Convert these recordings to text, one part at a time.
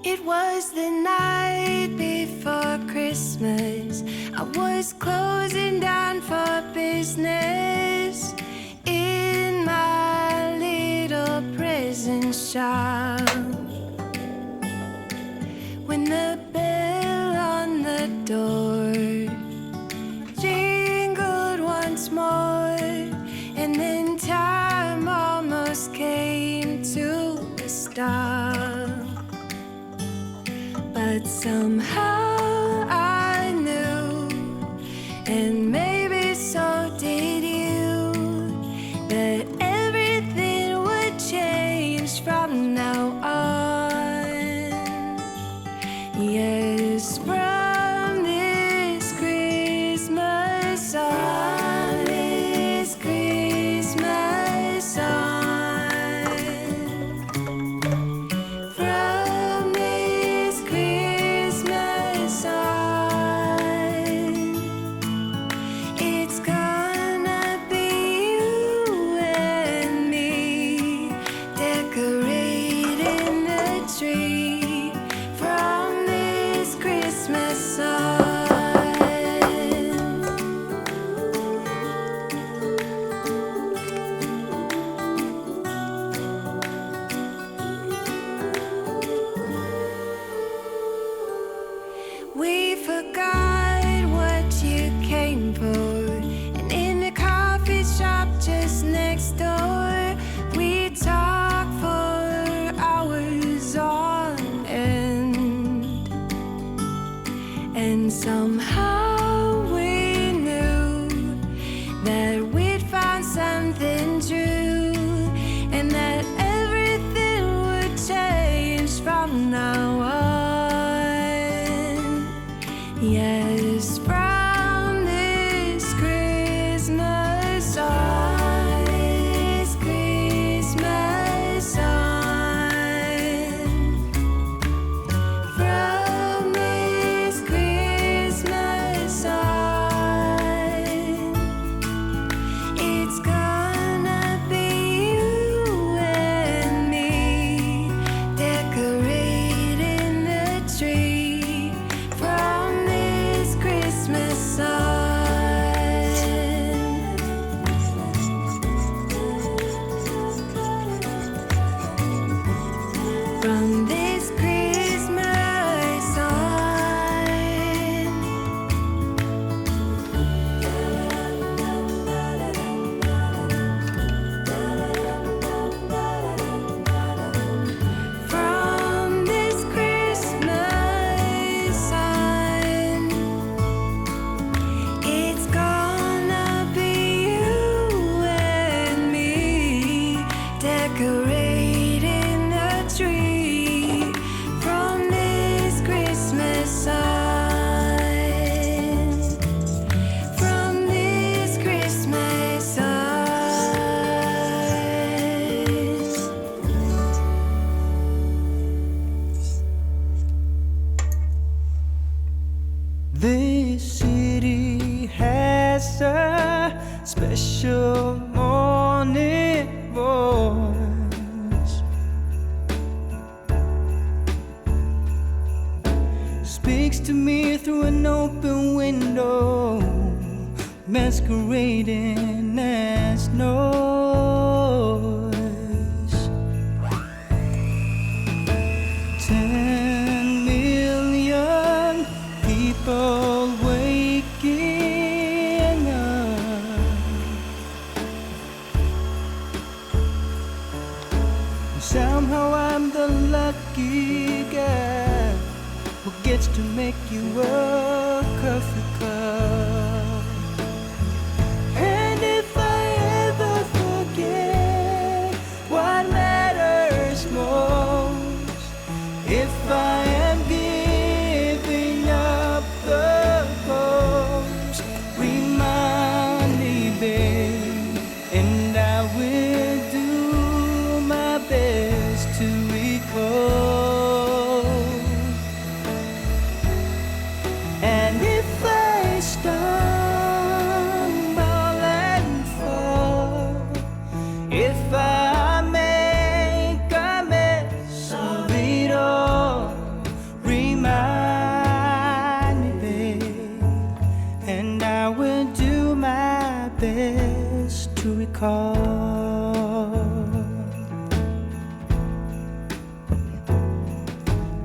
It was the night before Christmas. I was closing down for business in my little present shop, when the bell on the door jingled once more, and then time almost came to a stop. But somehow I knew, and maybe so did you, that everything would change from now on. Yes, from this Christmas on, this Christmas on, from this Christmas on, it's gonna be you and me decorating the tree from this Christmas on. We forgot what you came for, and in the coffee shop just next door, we talked for hours on end. And somehow we knew that we'd found something true, and that everything would change from now on. Yes, from this Christmas on, this Christmas on, from this Christmas on, it's gonna be you and me decorating the tree from this Christmas on. From this Christmas on. From this Christmas on, it's gonna be you and me decorating the tree from this Christmas on, from this Christmas on. This city has a special morning voice, speaks to me through an open window, masquerading as noise. 10 million people waking up, and somehow I'm the lucky guy who gets to make you a coffee cup. And if I ever forget what matters most, if I am giving up the ghost, remind me, babe, and I will do my best to recall. And if I stumble and fall, if I make a mess of it all,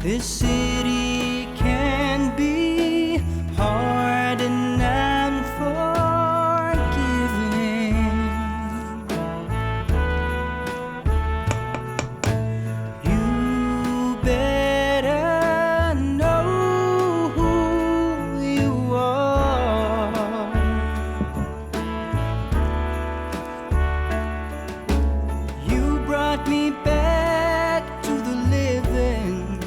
This city can be hard and unforgiving. You better know who you are. You brought me back to the living.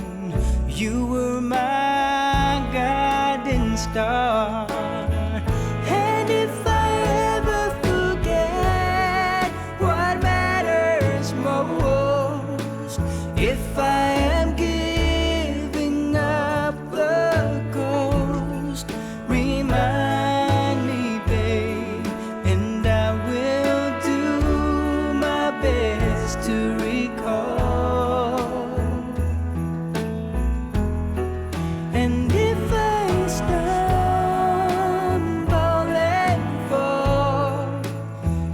You were my guiding star. And if I ever forget what matters most, if I am giving up the ghost, remind me, babe, and I will do my best to recall. And if I stumble and fall,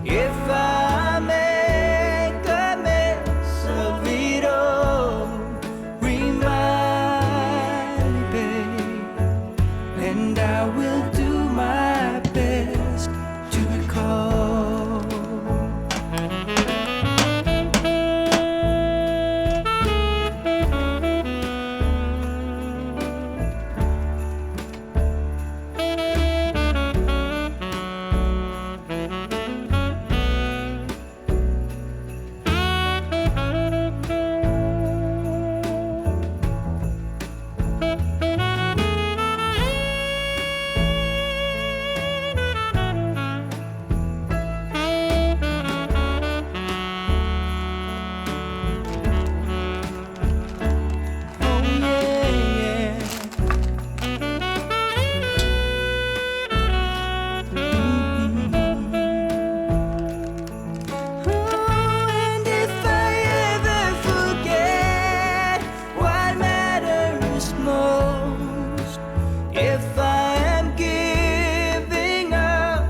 if I make a mess of it all, remind me, babe, and I will do my best to recall. Oh yeah, Oh, and if I ever forget what matters most, if I am giving up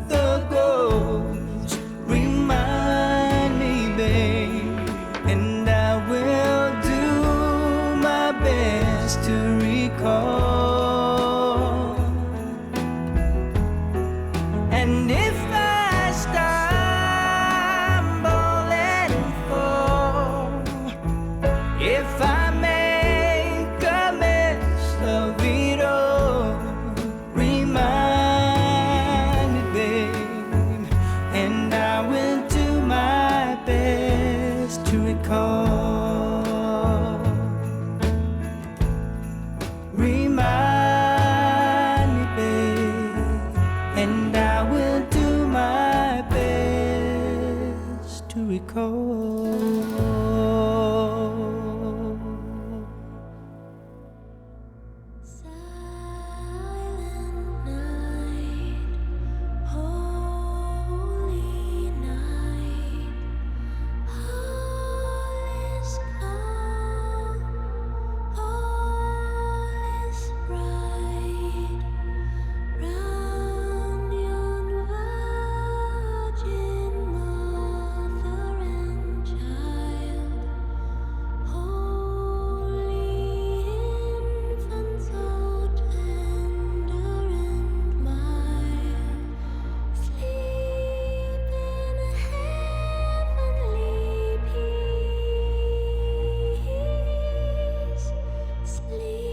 the ghost, remind me, babe, and I will do my best to recall. And if I stumble and fall, if I make a mess of it all, remind me, babe, and I will do my best to recall. Remind me, babe, and I will do my best to recall. Silent night, holy night, all is calm, all is bright, round yon virgin mother and child, holy infant so tender and mild, sleep in heavenly peace, sleep